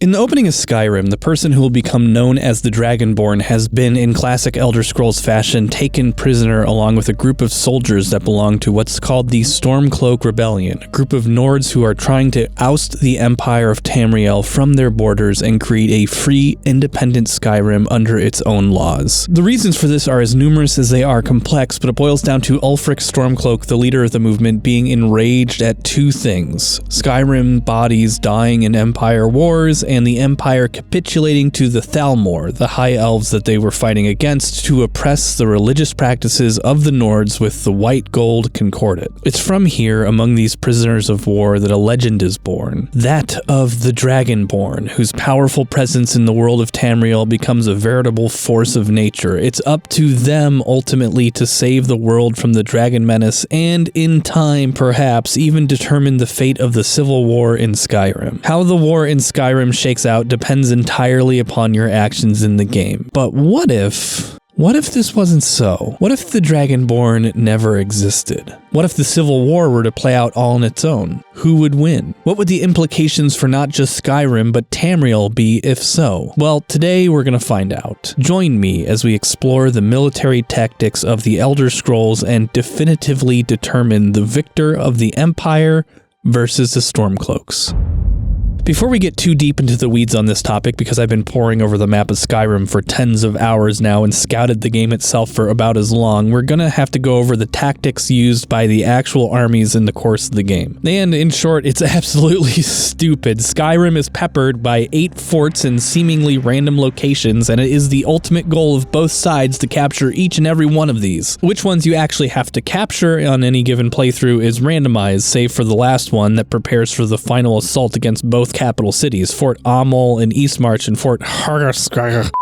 In the opening of Skyrim, the person who will become known as the Dragonborn has been, in classic Elder Scrolls fashion, taken prisoner along with a group of soldiers that belong to what's called the Stormcloak Rebellion, a group of Nords who are trying to oust the Empire of Tamriel from their borders and create a free, independent Skyrim under its own laws. The reasons for this are as numerous as they are complex, but it boils down to Ulfric Stormcloak, the leader of the movement, being enraged at two things: Skyrim bodies dying in Empire wars, and the Empire capitulating to the Thalmor, the High Elves that they were fighting against, to oppress the religious practices of the Nords with the White Gold Concordat. It's from here, among these prisoners of war, that a legend is born. That of the Dragonborn, whose powerful presence in the world of Tamriel becomes a veritable force of nature. It's up to them, ultimately, to save the world from the Dragon Menace, and in time, perhaps, even determine the fate of the Civil War in Skyrim. How the war in Skyrim shakes out depends entirely upon your actions in the game. But what if this wasn't so? What if the Dragonborn never existed? What if the Civil War were to play out all on its own? Who would win? What would the implications for not just Skyrim, but Tamriel be if so? Well, today we're gonna find out. Join me as we explore the military tactics of the Elder Scrolls and definitively determine the victor of the Empire versus the Stormcloaks. Before we get too deep into the weeds on this topic, because I've been poring over the map of Skyrim for tens of hours now and scouted the game itself for about as long, we're gonna have to go over the tactics used by the actual armies in the course of the game. And in short, it's absolutely stupid. Skyrim is peppered by 8 forts in seemingly random locations, and it is the ultimate goal of both sides to capture each and every one of these. Which ones you actually have to capture on any given playthrough is randomized, save for the last one that prepares for the final assault against both capital cities, Fort Amol in Eastmarch and Fort Hrogstad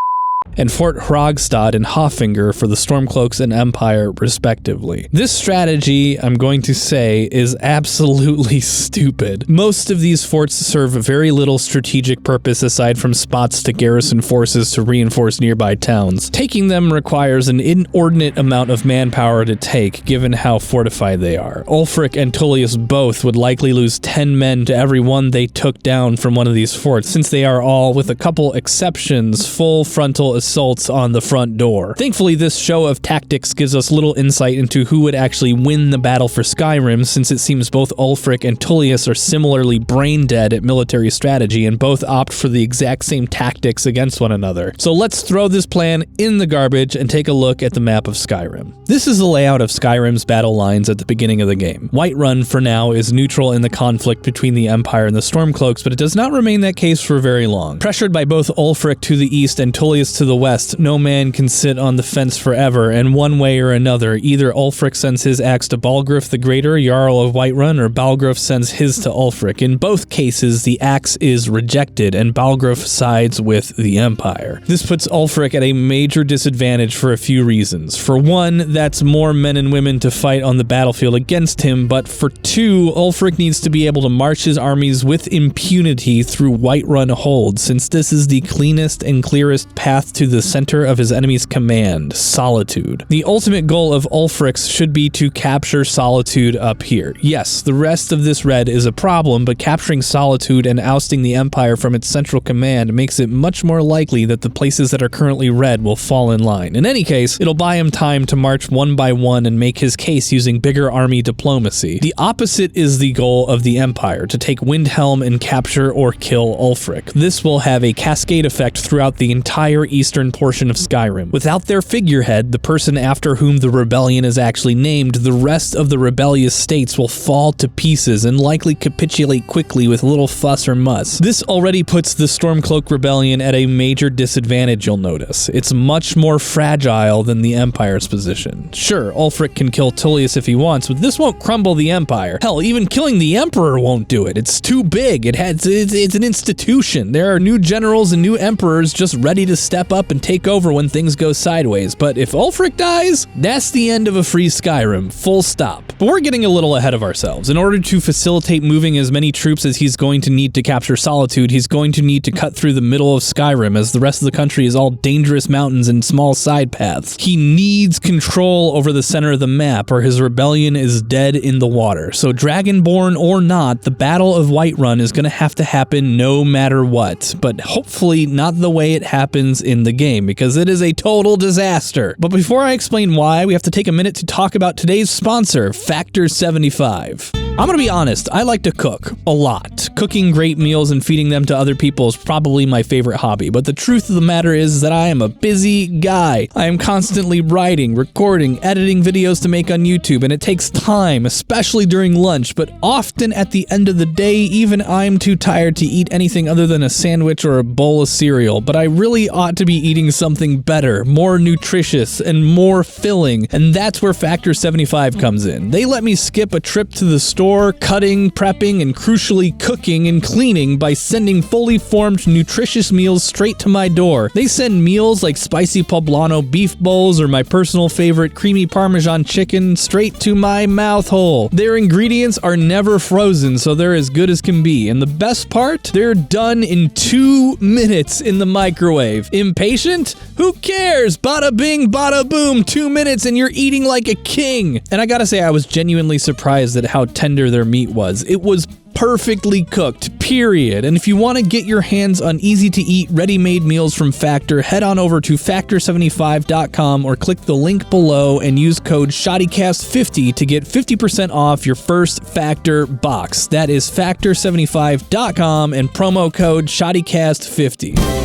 and Hoffinger for the Stormcloaks and Empire, respectively. This strategy, I'm going to say, is absolutely stupid. Most of these forts serve very little strategic purpose aside from spots to garrison forces to reinforce nearby towns. Taking them requires an inordinate amount of manpower to take, given how fortified they are. Ulfric and Tullius both would likely lose 10 men to every one they took down from one of these forts, since they are all, with a couple exceptions, full frontal assaults on the front door. Thankfully, this show of tactics gives us little insight into who would actually win the battle for Skyrim, since it seems both Ulfric and Tullius are similarly brain dead at military strategy and both opt for the exact same tactics against one another. So let's throw this plan in the garbage and take a look at the map of Skyrim. This is the layout of Skyrim's battle lines at the beginning of the game. Whiterun, for now, is neutral in the conflict between the Empire and the Stormcloaks, but it does not remain that case for very long. Pressured by both Ulfric to the east and Tullius to the west, no man can sit on the fence forever, and one way or another, either Ulfric sends his axe to Balgruuf the Greater, Jarl of Whiterun, or Balgruuf sends his to Ulfric. In both cases, the axe is rejected, and Balgruuf sides with the Empire. This puts Ulfric at a major disadvantage for a few reasons. For one, that's more men and women to fight on the battlefield against him, but for two, Ulfric needs to be able to march his armies with impunity through Whiterun holds, since this is the cleanest and clearest path to the center of his enemy's command, Solitude. The ultimate goal of Ulfric's should be to capture Solitude up here. Yes, the rest of this red is a problem, but capturing Solitude and ousting the Empire from its central command makes it much more likely that the places that are currently red will fall in line. In any case, it'll buy him time to march one by one and make his case using bigger army diplomacy. The opposite is the goal of the Empire, to take Windhelm and capture or kill Ulfric. This will have a cascade effect throughout the entire eastern portion of Skyrim. Without their figurehead, the person after whom the rebellion is actually named, the rest of the rebellious states will fall to pieces and likely capitulate quickly with little fuss or muss. This already puts the Stormcloak Rebellion at a major disadvantage, you'll notice. It's much more fragile than the Empire's position. Sure, Ulfric can kill Tullius if he wants, but this won't crumble the Empire. Hell, even killing the Emperor won't do it. It's too big. It's an institution. There are new generals and new emperors just ready to step up and take over when things go sideways. But if Ulfric dies, that's the end of a free Skyrim, full stop. But we're getting a little ahead of ourselves. In order to facilitate moving as many troops as he's going to need to capture Solitude, he's going to need to cut through the middle of Skyrim, as the rest of the country is all dangerous mountains and small side paths. He needs control over the center of the map, or his rebellion is dead in the water. So Dragonborn or not, the Battle of Whiterun is going to have to happen no matter what, but hopefully not the way it happens in the game, because it is a total disaster. But before I explain why, we have to take a minute to talk about today's sponsor, Factor 75. I'm gonna be honest, I like to cook a lot. Cooking great meals and feeding them to other people is probably my favorite hobby, but the truth of the matter is that I am a busy guy. I am constantly writing, recording, editing videos to make on YouTube, and it takes time, especially during lunch, but often at the end of the day, even I'm too tired to eat anything other than a sandwich or a bowl of cereal, but I really ought to be eating something better, more nutritious, and more filling, and that's where Factor 75 comes in. They let me skip a trip to the store, cutting, prepping, and crucially cooking and cleaning by sending fully formed, nutritious meals straight to my door. They send meals like spicy poblano beef bowls or my personal favorite creamy Parmesan chicken straight to my mouth hole. Their ingredients are never frozen, so they're as good as can be. And the best part? They're done in 2 minutes in the microwave. Impatient? Who cares? Bada bing, bada boom, 2 minutes and you're eating like a king. And I gotta say, I was genuinely surprised at how tender their meat was. It was perfectly cooked, period. And if you want to get your hands on easy-to-eat, ready-made meals from Factor, head on over to Factor75.com or click the link below and use code ShoddyCast50 to get 50% off your first Factor box. That is Factor75.com and promo code ShoddyCast50.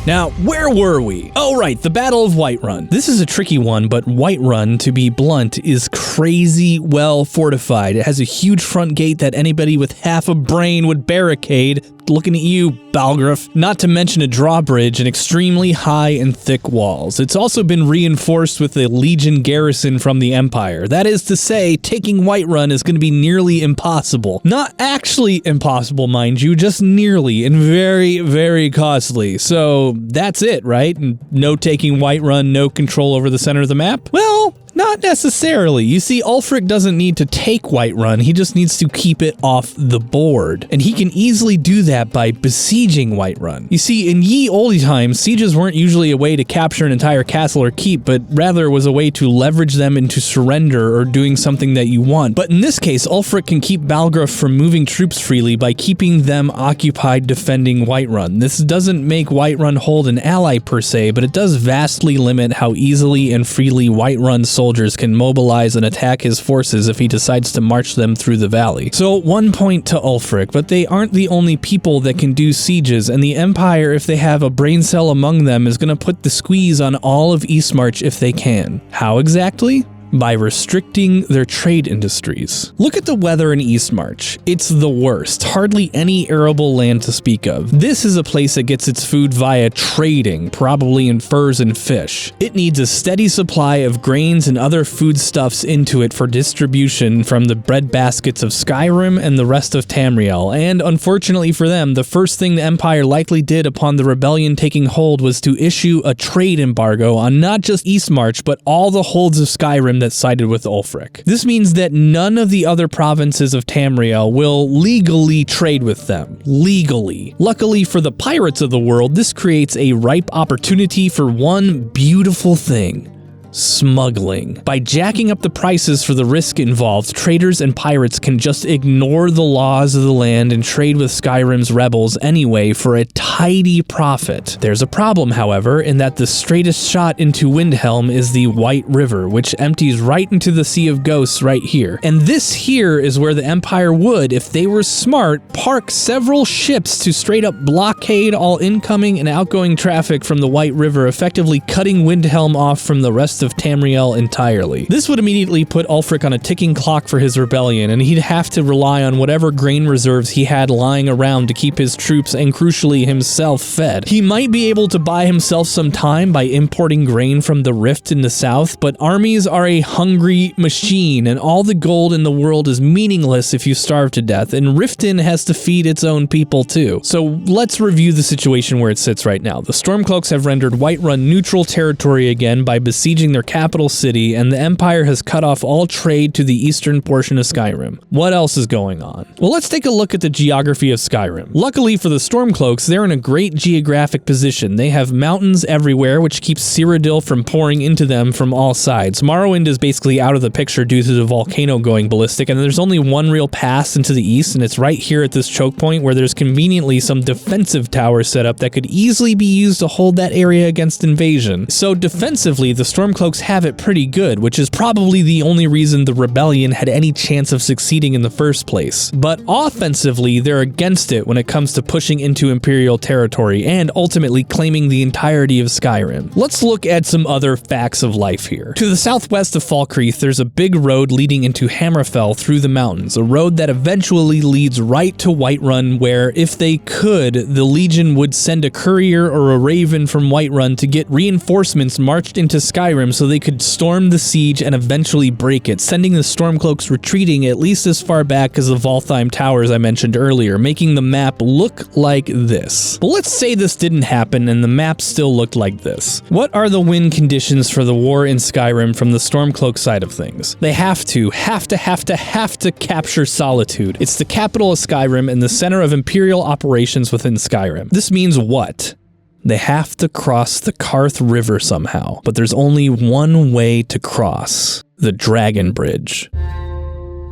Now, where were we? Oh right, the Battle of Whiterun. This is a tricky one, but Whiterun, to be blunt, is crazy well fortified. It has a huge front gate that anybody with half a brain would barricade. Looking at you, Balgruuf. Not to mention a drawbridge and extremely high and thick walls. It's also been reinforced with a legion garrison from the Empire. That is to say, taking Whiterun is going to be nearly impossible. Not actually impossible, mind you, just nearly, and very, very costly. So that's it, right? No taking Whiterun, no control over the center of the map? Well, not necessarily. You see, Ulfric doesn't need to take Whiterun, he just needs to keep it off the board. And he can easily do that by besieging Whiterun. You see, in ye olde times, sieges weren't usually a way to capture an entire castle or keep, but rather was a way to leverage them into surrender or doing something that you want. But in this case, Ulfric can keep Balgruuf from moving troops freely by keeping them occupied defending Whiterun. This doesn't make Whiterun hold an ally per se, but it does vastly limit how easily and freely Whiterun soldiers can mobilize and attack his forces if he decides to march them through the valley. So 1 point to Ulfric, but they aren't the only people that can do sieges, and the Empire, if they have a brain cell among them, is going to put the squeeze on all of Eastmarch if they can. How exactly? By restricting their trade industries. Look at the weather in Eastmarch. It's the worst. Hardly any arable land to speak of. This is a place that gets its food via trading, probably in furs and fish. It needs a steady supply of grains and other foodstuffs into it for distribution from the bread baskets of Skyrim and the rest of Tamriel, and unfortunately for them, the first thing the Empire likely did upon the rebellion taking hold was to issue a trade embargo on not just Eastmarch, but all the holds of Skyrim that sided with Ulfric. This means that none of the other provinces of Tamriel will legally trade with them. Legally. Luckily for the pirates of the world, this creates a ripe opportunity for one beautiful thing. Smuggling. By jacking up the prices for the risk involved, traders and pirates can just ignore the laws of the land and trade with Skyrim's rebels anyway for a tidy profit. There's a problem, however, in that the straightest shot into Windhelm is the White River, which empties right into the Sea of Ghosts right here. And this here is where the Empire would, if they were smart, park several ships to straight up blockade all incoming and outgoing traffic from the White River, effectively cutting Windhelm off from the rest west of Tamriel entirely. This would immediately put Ulfric on a ticking clock for his rebellion, and he'd have to rely on whatever grain reserves he had lying around to keep his troops and crucially himself fed. He might be able to buy himself some time by importing grain from the Rift in the south, but armies are a hungry machine, and all the gold in the world is meaningless if you starve to death, and Riften has to feed its own people too. So let's review the situation where it sits right now. The Stormcloaks have rendered Whiterun neutral territory again by besieging their capital city, and the Empire has cut off all trade to the eastern portion of Skyrim. What else is going on? Well, let's take a look at the geography of Skyrim. Luckily for the Stormcloaks, they're in a great geographic position. They have mountains everywhere, which keeps Cyrodiil from pouring into them from all sides. Morrowind is basically out of the picture due to the volcano going ballistic, and there's only one real pass into the east, and it's right here at this choke point where there's conveniently some defensive towers set up that could easily be used to hold that area against invasion. So defensively, the Stormcloaks have it pretty good, which is probably the only reason the rebellion had any chance of succeeding in the first place. But offensively, they're against it when it comes to pushing into Imperial territory and ultimately claiming the entirety of Skyrim. Let's look at some other facts of life here. To the southwest of Falkreath, there's a big road leading into Hammerfell through the mountains, a road that eventually leads right to Whiterun, where, if they could, the Legion would send a courier or a raven from Whiterun to get reinforcements marched into Skyrim so they could storm the siege and eventually break it, sending the Stormcloaks retreating at least as far back as the Voltheim Towers I mentioned earlier, making the map look like this. But let's say this didn't happen and the map still looked like this. What are the win conditions for the war in Skyrim from the Stormcloak side of things? They have to capture Solitude. It's the capital of Skyrim and the center of Imperial operations within Skyrim. This means what? They have to cross the Karth River somehow, but there's only one way to cross: the Dragon Bridge.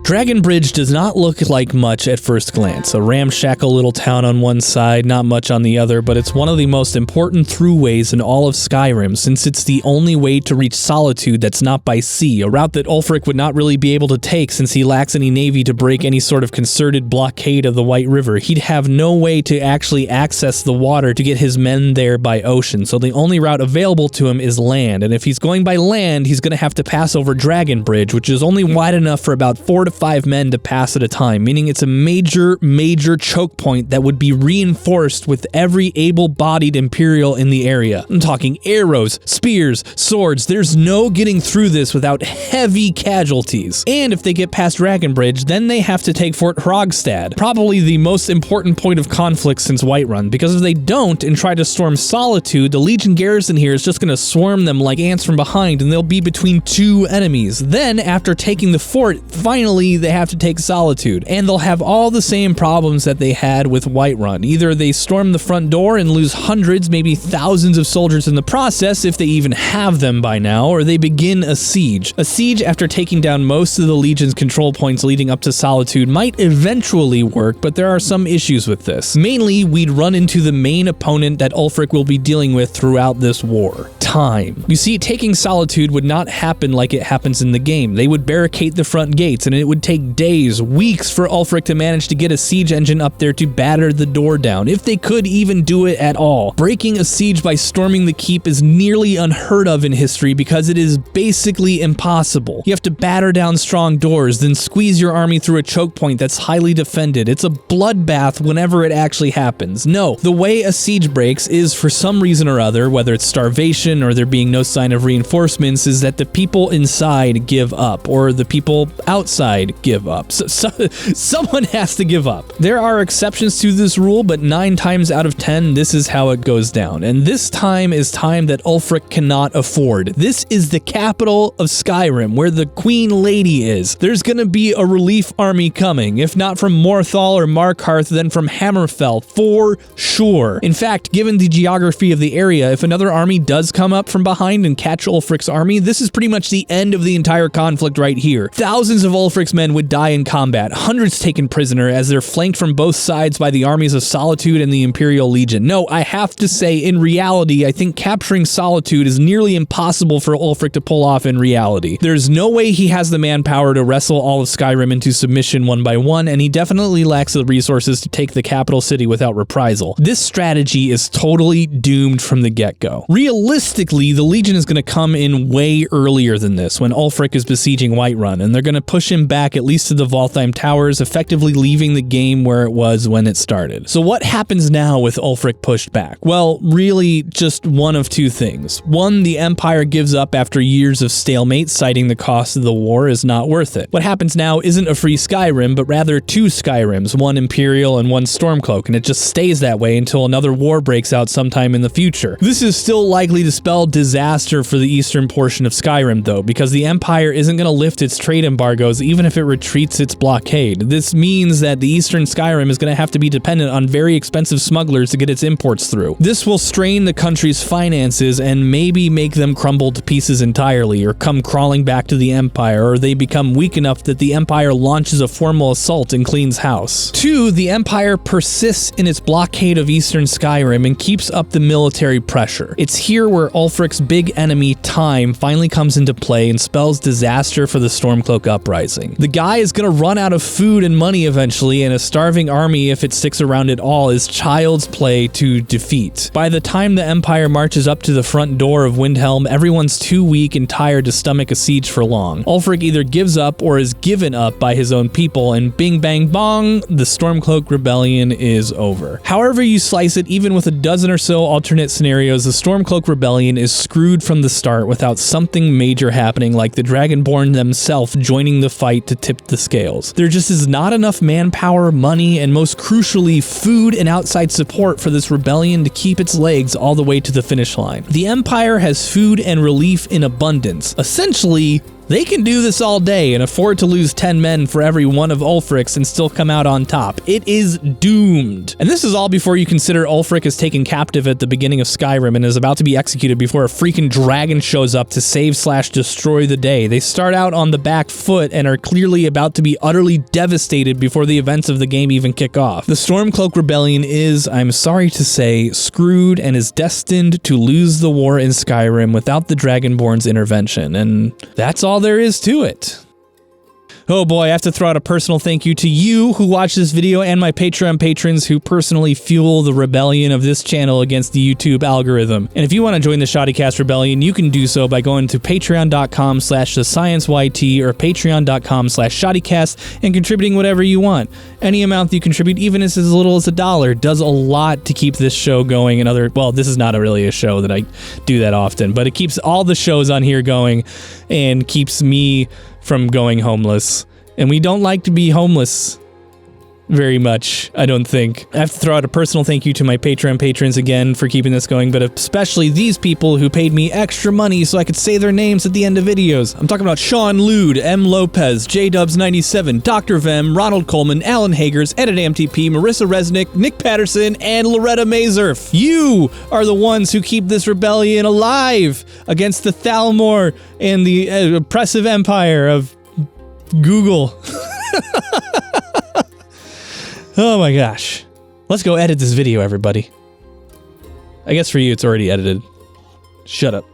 Dragon Bridge does not look like much at first glance. A ramshackle little town on one side, not much on the other, but it's one of the most important throughways in all of Skyrim, since it's the only way to reach Solitude that's not by sea, a route that Ulfric would not really be able to take since he lacks any navy to break any sort of concerted blockade of the White River. He'd have no way to actually access the water to get his men there by ocean, so the only route available to him is land, and if he's going by land, he's going to have to pass over Dragon Bridge, which is only wide enough for about 4 to 5 men to pass at a time, meaning it's a major choke point that would be reinforced with every able-bodied Imperial in the area. I'm talking arrows, spears, swords. There's no getting through this without heavy casualties. And if they get past Dragon Bridge, then they have to take Fort Hrogstad, probably the most important point of conflict since Whiterun, because if they don't and try to storm Solitude, the Legion garrison here is just going to swarm them like ants from behind, and they'll be between two enemies. Then, after taking the fort, finally they have to take Solitude, and they'll have all the same problems that they had with Whiterun. Either they storm the front door and lose hundreds, maybe thousands of soldiers in the process, if they even have them by now, or they begin a siege. A siege after taking down most of the Legion's control points leading up to Solitude might eventually work, but there are some issues with this. Mainly, we'd run into the main opponent that Ulfric will be dealing with throughout this war: time. You see, taking Solitude would not happen like it happens in the game. They would barricade the front gates, and it would take days, weeks for Ulfric to manage to get a siege engine up there to batter the door down, if they could even do it at all. Breaking a siege by storming the keep is nearly unheard of in history because it is basically impossible. You have to batter down strong doors, then squeeze your army through a choke point that's highly defended. It's a bloodbath whenever it actually happens. No, the way a siege breaks is, for some reason or other, whether it's starvation or there being no sign of reinforcements, is that the people inside give up, or the people outside give up. So someone has to give up. There are exceptions to this rule, but 9 times out of 10, this is how it goes down. And this time is time that Ulfric cannot afford. This is the capital of Skyrim, where the Queen Lady is. There's gonna be a relief army coming, if not from Morthal or Markarth, then from Hammerfell, for sure. In fact, given the geography of the area, if another army does come up from behind and catch Ulfric's army, this is pretty much the end of the entire conflict right here. Thousands of Ulfric's men would die in combat, hundreds taken prisoner as they're flanked from both sides by the armies of Solitude and the Imperial Legion. No, I have to say, in reality, I think capturing Solitude is nearly impossible for Ulfric to pull off in reality. There's no way he has the manpower to wrestle all of Skyrim into submission one by one, and he definitely lacks the resources to take the capital city without reprisal. This strategy is totally doomed from the get-go. Realistically, realistically, the Legion is going to come in way earlier than this, when Ulfric is besieging Whiterun, and they're going to push him back at least to the Valtheim Towers, effectively leaving the game where it was when it started. So what happens now with Ulfric pushed back? Well, really just one of two things. One, the Empire gives up after years of stalemate, citing the cost of the war is not worth it. What happens now isn't a free Skyrim, but rather two Skyrims, one Imperial and one Stormcloak, and it just stays that way until another war breaks out sometime in the future. This is still likely to spell disaster for the eastern portion of Skyrim, though, because the Empire isn't going to lift its trade embargoes even if it retreats its blockade. This means that the eastern Skyrim is going to have to be dependent on very expensive smugglers to get its imports through. This will strain the country's finances and maybe make them crumble to pieces entirely, or come crawling back to the Empire, or they become weak enough that the Empire launches a formal assault and cleans house. 2, the Empire persists in its blockade of eastern Skyrim and keeps up the military pressure. It's here where Ulfric's big enemy, time, finally comes into play and spells disaster for the Stormcloak uprising. The guy is gonna run out of food and money eventually, and a starving army, if it sticks around at all, is child's play to defeat. By the time the Empire marches up to the front door of Windhelm, everyone's too weak and tired to stomach a siege for long. Ulfric either gives up or is given up by his own people, and bing bang bong, the Stormcloak Rebellion is over. However you slice it, even with a dozen or so alternate scenarios, the Stormcloak Rebellion is screwed from the start without something major happening, like the Dragonborn themselves joining the fight to tip the scales. There just is not enough manpower, money, and most crucially, food and outside support for this rebellion to keep its legs all the way to the finish line. The Empire has food and relief in abundance. Essentially, they can do this all day and afford to lose 10 men for every one of Ulfric's and still come out on top. It is doomed. And this is all before you consider Ulfric is taken captive at the beginning of Skyrim and is about to be executed before a freaking dragon shows up to save/destroy the day. They start out on the back foot and are clearly about to be utterly devastated before the events of the game even kick off. The Stormcloak Rebellion is, I'm sorry to say, screwed and is destined to lose the war in Skyrim without the Dragonborn's intervention. And that's all there is to it. Oh boy, I have to throw out a personal thank you to you who watch this video and my Patreon patrons who personally fuel the rebellion of this channel against the YouTube algorithm. And if you want to join the ShoddyCast rebellion, you can do so by going to patreon.com/thescienceyt or patreon.com/ShoddyCast and contributing whatever you want. Any amount that you contribute, even as little as $1, does a lot to keep this show going and well, this is not really a show that I do that often, but it keeps all the shows on here going and keeps me from going homeless. And we don't like to be homeless very much, I don't think. I have to throw out a personal thank you to my Patreon patrons again for keeping this going, but especially these people who paid me extra money so I could say their names at the end of videos. I'm talking about Sean Lude, M. Lopez, JDubs97, Dr. Vem, Ronald Coleman, Alan Hagers, Edit MTP, Marissa Resnick, Nick Patterson, and Loretta Mazurf. You are the ones who keep this rebellion alive against the Thalmor and the oppressive empire of Google. Oh my gosh. Let's go edit this video, everybody. I guess for you, it's already edited. Shut up.